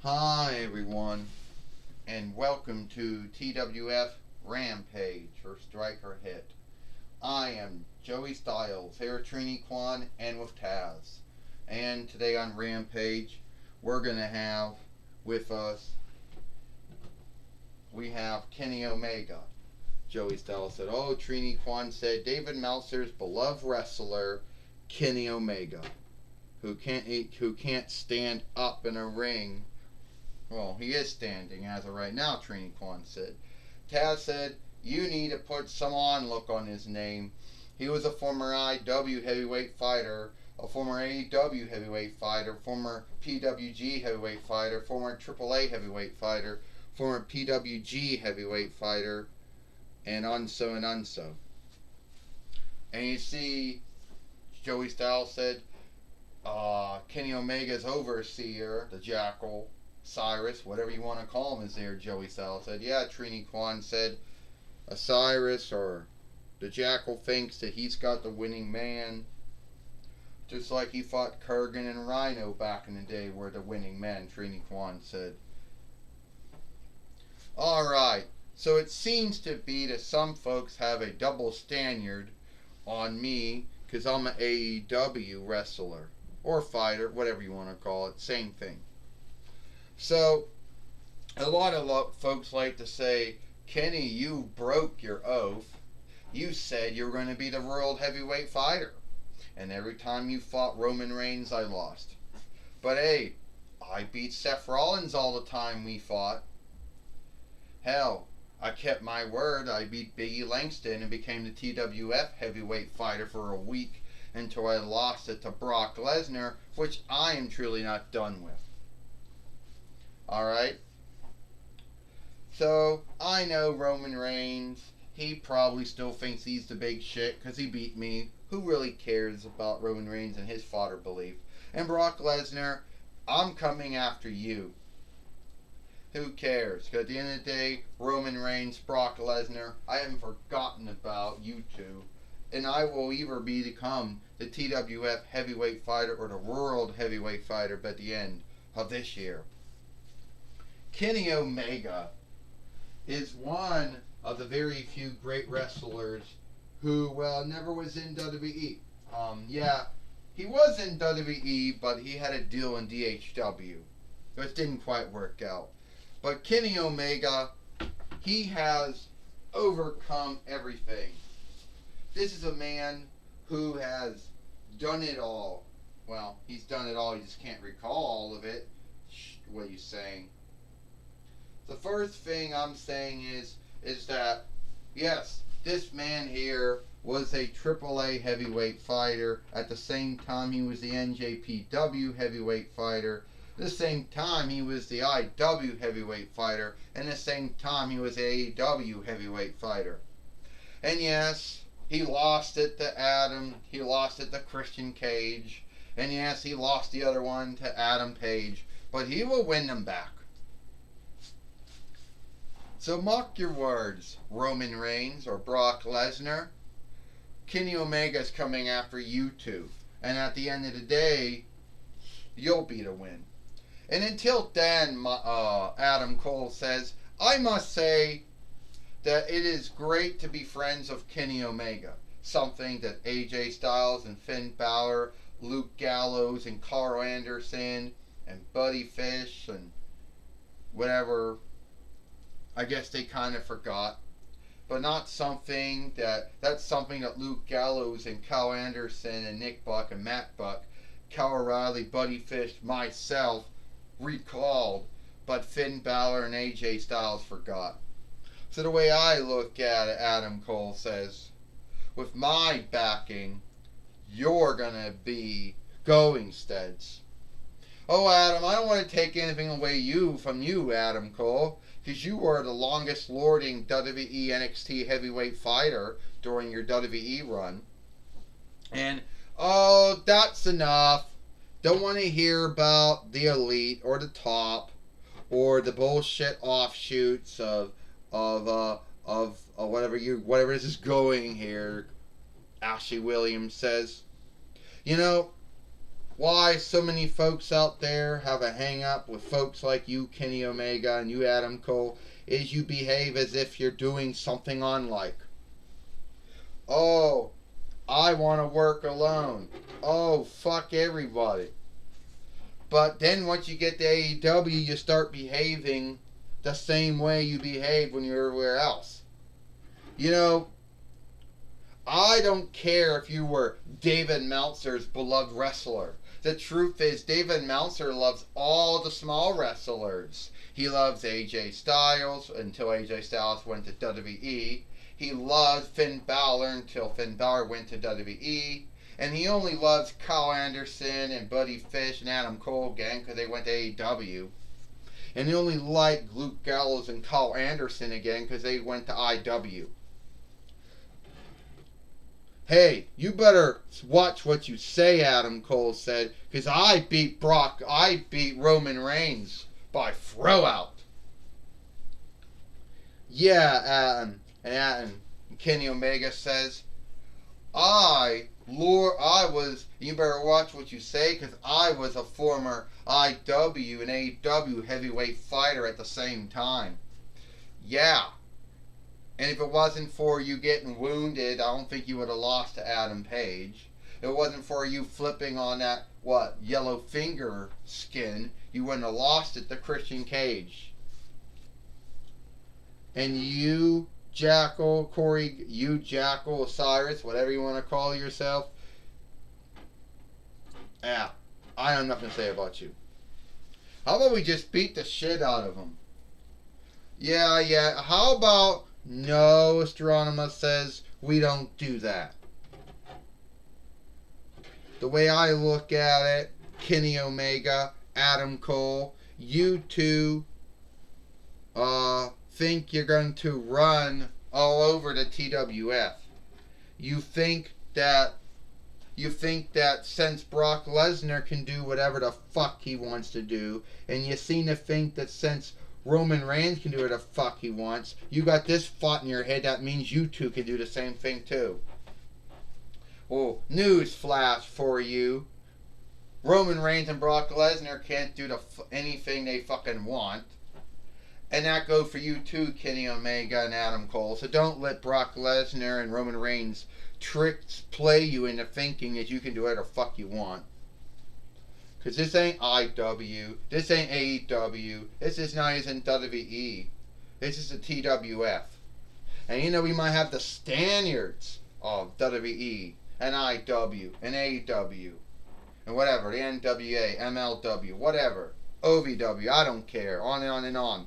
Hi everyone, and welcome to TWF Rampage or Strike or Hit. I am Joey Styles here at Trini Kwan and with Taz. And today on Rampage, we're gonna have with us we have Kenny Omega. Joey Styles said, "Oh, Trini Kwan said David Meltzer's beloved wrestler Kenny Omega, who can't stand up in a ring." Well, he is standing as of right now, Trini Kwan said. Taz said, "You need to put some look on his name. He was a former IW heavyweight fighter, a former AEW heavyweight fighter, former PWG heavyweight fighter, former AAA heavyweight fighter, former PWG heavyweight fighter, and unso and unso." And you see, Joey Styles said, Kenny Omega's overseer, the Jackal, Cyrus, whatever you want to call him, is there. Joey Styles said, "Yeah." Trini Kwan said, Cyrus or the Jackal thinks that he's got the winning man, just like he fought Kurgan and Rhino back in the day were the winning men." Trini Kwan said. Alright, so it seems to be that some folks have a double standard on me because I'm an AEW wrestler or fighter, whatever you want to call it, same thing. So, a lot of folks like to say, "Kenny, you broke your oath. You said you were going to be the world heavyweight fighter. And every time you fought Roman Reigns, I lost. But hey, I beat Seth Rollins all the time we fought. Hell, I kept my word. I beat Biggie Langston and became the TWF heavyweight fighter for a week until I lost it to Brock Lesnar, which I am truly not done with." Alright? So, I know Roman Reigns, he probably still thinks he's the big shit because he beat me. Who really cares about Roman Reigns and his fodder belief? And Brock Lesnar, I'm coming after you. Who cares? Because at the end of the day, Roman Reigns, Brock Lesnar, I haven't forgotten about you two. And I will either become the TWF heavyweight fighter or the world heavyweight fighter by the end of this year. Kenny Omega is one of the very few great wrestlers who, well, never was in WWE. Yeah, he was in WWE, but he had a deal in DHW, which didn't quite work out. But Kenny Omega, he has overcome everything. This is a man who has done it all. Well, he's done it all, he just can't recall all of it. What are you saying? The first thing I'm saying is that, yes, this man here was a AAA heavyweight fighter. At the same time, he was the NJPW heavyweight fighter. At the same time, he was the IW heavyweight fighter. And at the same time, he was the AEW heavyweight fighter. And yes, he lost it to Adam. He lost it to Christian Cage. And yes, he lost the other one to Adam Page. But he will win them back. So mark your words, Roman Reigns or Brock Lesnar. Kenny Omega's coming after you two. And at the end of the day, you'll be the win. And until then, Adam Cole says, I must say that it is great to be friends of Kenny Omega. Something that AJ Styles and Finn Balor, Luke Gallows and Carl Anderson and Buddy Fish and whatever, I guess they kind of forgot. But not something that's something that Luke Gallows and Carl Anderson and Nick Buck and Matt Buck, Kyle O'Reilly, Buddy Fish, myself recalled, but Finn Balor and AJ Styles forgot. So the way I look at it, Adam Cole says, with my backing, you're gonna be going steads. Oh, Adam, I don't want to take anything away from you, Adam Cole, because you were the longest lording WWE NXT heavyweight fighter during your WWE run. And, oh, that's enough. Don't want to hear about the elite or the top or the bullshit offshoots of whatever this is going here. Ashley Williams says, you know, why so many folks out there have a hang up with folks like you, Kenny Omega, and you, Adam Cole, is you behave as if you're doing something unlike. Oh, I want to work alone. Oh, fuck everybody. But then once you get to AEW, you start behaving the same way you behave when you're everywhere else. You know, I don't care if you were David Meltzer's beloved wrestler. The truth is, David Meltzer loves all the small wrestlers. He loves AJ Styles until AJ Styles went to WWE. He loved Finn Balor until Finn Balor went to WWE. And he only loves Kyle Anderson and Buddy Fish and Adam Cole again because they went to AEW. And he only liked Luke Gallows and Kyle Anderson again because they went to IW. Hey, you better watch what you say, Adam Cole said, because I beat Roman Reigns by throwout. Yeah, and Kenny Omega says, you better watch what you say, because I was a former IW and AEW heavyweight fighter at the same time. Yeah. And if it wasn't for you getting wounded, I don't think you would have lost to Adam Page. If it wasn't for you flipping on that, yellow finger skin, you wouldn't have lost it to Christian Cage. And you, Jackal, Osiris, whatever you want to call yourself, yeah, I have nothing to say about you. How about we just beat the shit out of them? Yeah, how about... No, Astronema says, we don't do that. The way I look at it, Kenny Omega, Adam Cole, you two think you're going to run all over the TWF. You think that since Brock Lesnar can do whatever the fuck he wants to do, and you seem to think that since Roman Reigns can do whatever the fuck he wants, you got this thought in your head, that means you two can do the same thing too. Well, news flash for you. Roman Reigns and Brock Lesnar can't do anything they fucking want. And that goes for you too, Kenny Omega and Adam Cole. So don't let Brock Lesnar and Roman Reigns play you into thinking that you can do whatever the fuck you want. Because this ain't IW, this ain't AEW, this is not even WWE. This is the TWF. And you know, we might have the standards of WWE and IW and AEW and whatever, the NWA, MLW, whatever, OVW, I don't care, on and on and on.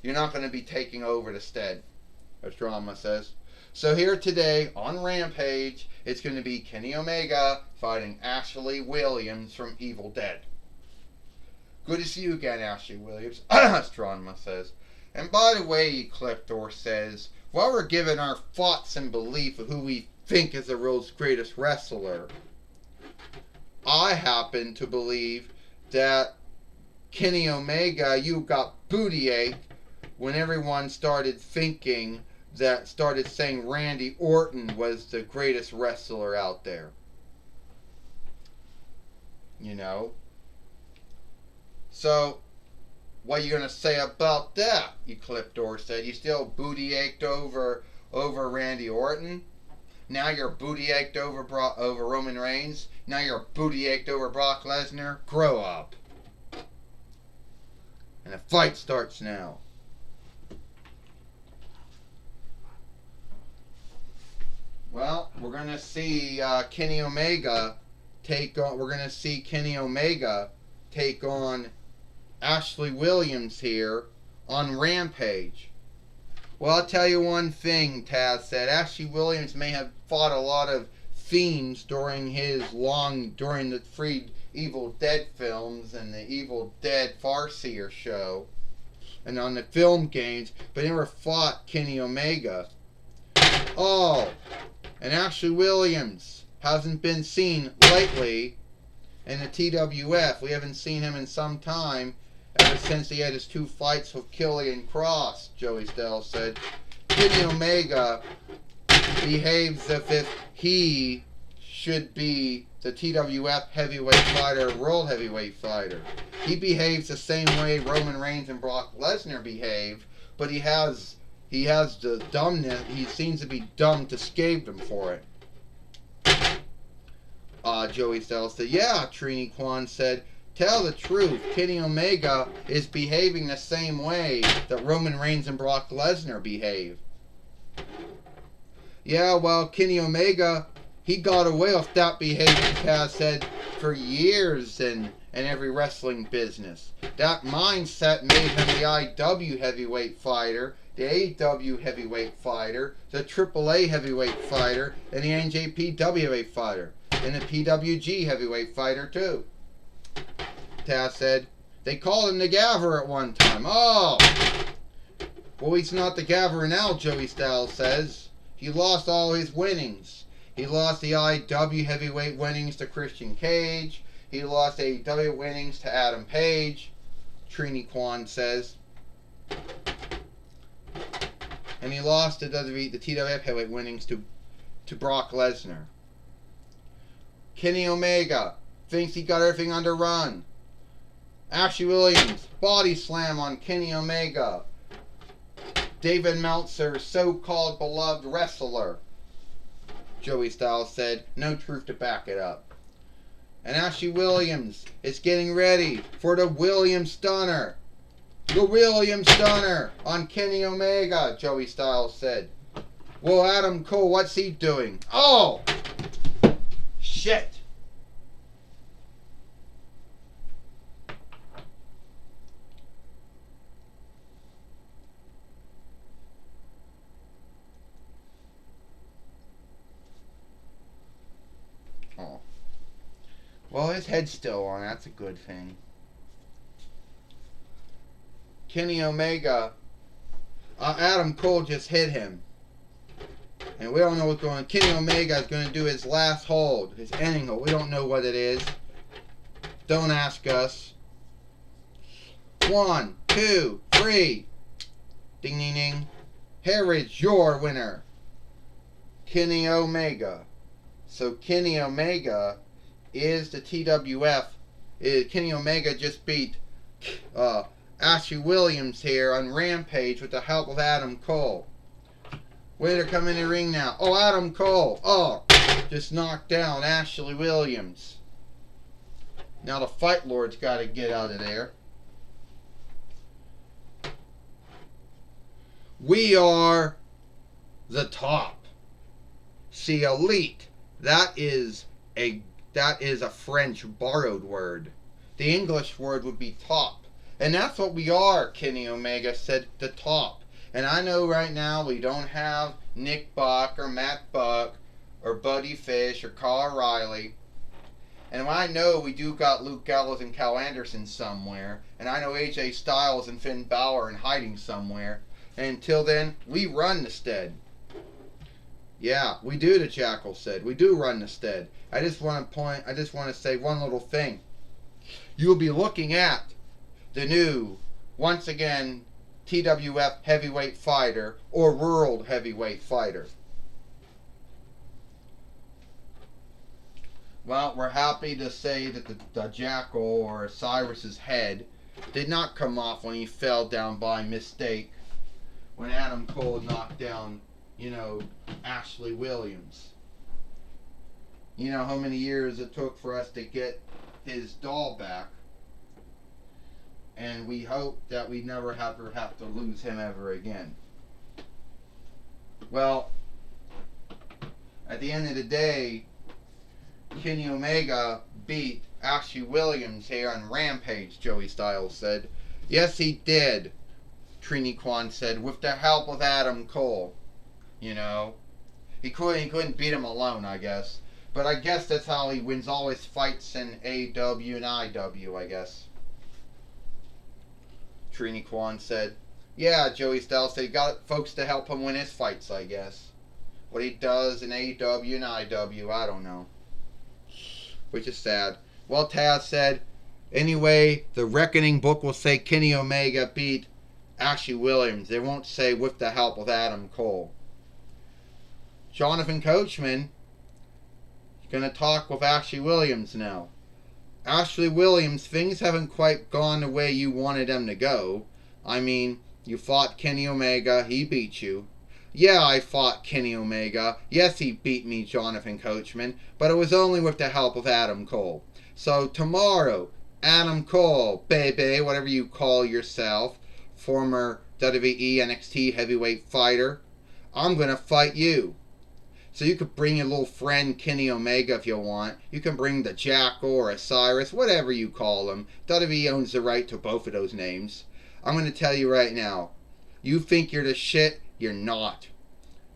You're not going to be taking over the stead, as Drama says. So here today on Rampage, it's going to be Kenny Omega fighting Ashley Williams from Evil Dead. Good to see you again, Ashley Williams, Astronema says. And by the way, Ecliptor says, while we're giving our thoughts and belief of who we think is the world's greatest wrestler, I happen to believe that Kenny Omega, you got booty ache when everyone started saying Randy Orton was the greatest wrestler out there. You know? So, what are you going to say about that? Ecliptor said. You still booty ached over Randy Orton? Now you're booty ached over Roman Reigns? Now you're booty ached over Brock Lesnar? Grow up. And the fight starts now. Well, we're gonna see Kenny Omega take on. We're gonna see Kenny Omega take on Ashley Williams here on Rampage. Well, I'll tell you one thing, Taz said. Ashley Williams may have fought a lot of fiends during the three Evil Dead films and the Evil Dead Farseer show and on the film games, but never fought Kenny Omega. Oh, and Ashley Williams hasn't been seen lately in the TWF. We haven't seen him in some time, ever since he had his 2 fights with Killian Cross, Joey Stell said. Kenny Omega behaves as if he should be the TWF heavyweight fighter, world heavyweight fighter. He behaves the same way Roman Reigns and Brock Lesnar behave, but he has the dumbness. He seems to be dumb to scave them for it. Joey Styles said, yeah, Trini Kwan said, tell the truth, Kenny Omega is behaving the same way that Roman Reigns and Brock Lesnar behave. Yeah, well, Kenny Omega, he got away with that behavior, Taz said, for years in every wrestling business. That mindset made him the IW heavyweight fighter, the AEW heavyweight fighter, the AAA heavyweight fighter, and the NJPW heavyweight fighter, and the PWG heavyweight fighter too. Taz said, they called him the Gabber at one time. Oh! Well, he's not the Gabber now, Joey Styles says. He lost all his winnings. He lost the IW heavyweight winnings to Christian Cage. He lost AEW winnings to Adam Page, Trini Kwan says. And he lost the TWF heavyweight winnings to Brock Lesnar. Kenny Omega thinks he got everything under run. Ashley Williams, body slam on Kenny Omega. David Meltzer, so-called beloved wrestler. Joey Styles said, no truth to back it up. And Ashley Williams is getting ready for the Williams Stunner. The Williams Stunner on Kenny Omega, Joey Styles said. Well, Adam Cole, what's he doing? Oh! Shit! Oh. Well, his head's still on. That's a good thing. Kenny Omega, Adam Cole just hit him. And we don't know what's going on. Kenny Omega is going to do his last hold, his ending hold. We don't know what it is. Don't ask us. 1, 2, 3. Ding, ding, ding. Here is your winner, Kenny Omega. So Kenny Omega is the TWF. Kenny Omega just beat Ashley Williams here on Rampage with the help of Adam Cole. Way to come in the ring now. Oh, Adam Cole. Oh, just knocked down Ashley Williams. Now the Fight Lord's got to get out of there. We are the top. See, elite. That is a French borrowed word. The English word would be top. And that's what we are, Kenny Omega said, the top. And I know right now we don't have Nick Buck or Matt Buck or Buddy Fish or Kyle O'Reilly. And I know we do got Luke Gallows and Cal Anderson somewhere. And I know AJ Styles and Finn Balor in hiding somewhere. And until then, we run the stead. Yeah, we do, the Jackal said. We do run the stead. I just want to say one little thing. You'll be looking at the new, once again, TWF heavyweight fighter or world heavyweight fighter. Well, we're happy to say that the Jackal or Cyrus's head did not come off when he fell down by mistake when Adam Cole knocked down, Ashley Williams. You know how many years it took for us to get his doll back. And we hope that we never have to lose him ever again. Well, at the end of the day, Kenny Omega beat Ashley Williams here on Rampage, Joey Styles said. Yes, he did, Trini Kwan said, with the help of Adam Cole. He couldn't beat him alone, I guess. But I guess that's how he wins all his fights in AEW and IW, I guess. Trini Kwan said, yeah, Joey Styles said he got folks to help him win his fights, I guess. What he does in AEW and IW, I don't know. Which is sad. Well, Taz said, anyway, the Reckoning book will say Kenny Omega beat Ashley Williams. They won't say with the help of Adam Cole. Jonathan Coachman, Gonna talk with Ashley Williams now. Ashley Williams, things haven't quite gone the way you wanted them to go. I mean, you fought Kenny Omega, he beat you. Yeah, I fought Kenny Omega. Yes, he beat me, Jonathan Coachman, but it was only with the help of Adam Cole. So tomorrow, Adam Cole, baby, whatever you call yourself, former WWE NXT heavyweight fighter, I'm gonna fight you. So you could bring your little friend Kenny Omega if you want. You can bring the Jackal or Osiris, whatever you call him. WWE owns the right to both of those names. I'm going to tell you right now. You think you're the shit, you're not.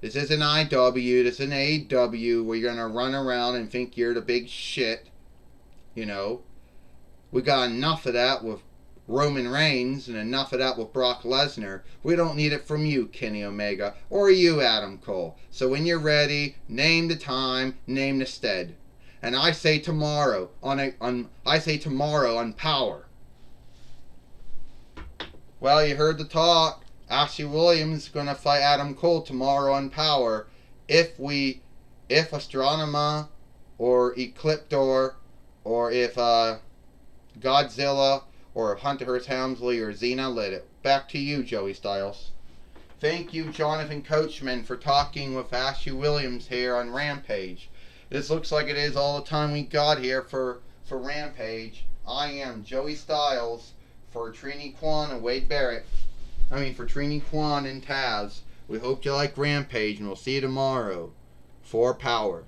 This isn't IW, this isn't AEW where you're going to run around and think you're the big shit. You know. We got enough of that with Roman Reigns and enough of that with Brock Lesnar. We don't need it from you, Kenny Omega, or you, Adam Cole. So when you're ready, name the time, name the stead. And I say tomorrow on Power. Well, you heard the talk. Ashley Williams is gonna fight Adam Cole tomorrow on Power. If Astronema or Ecliptor or if Godzilla or Hunter Hearst Helmsley or Xena let it. Back to you, Joey Styles. Thank you, Jonathan Coachman, for talking with Ashley Williams here on Rampage. This looks like it is all the time we got here for Rampage. I am Joey Styles for Trini Kwan and Wade Barrett. For Trini Kwan and Taz. We hope you like Rampage, and we'll see you tomorrow for Power.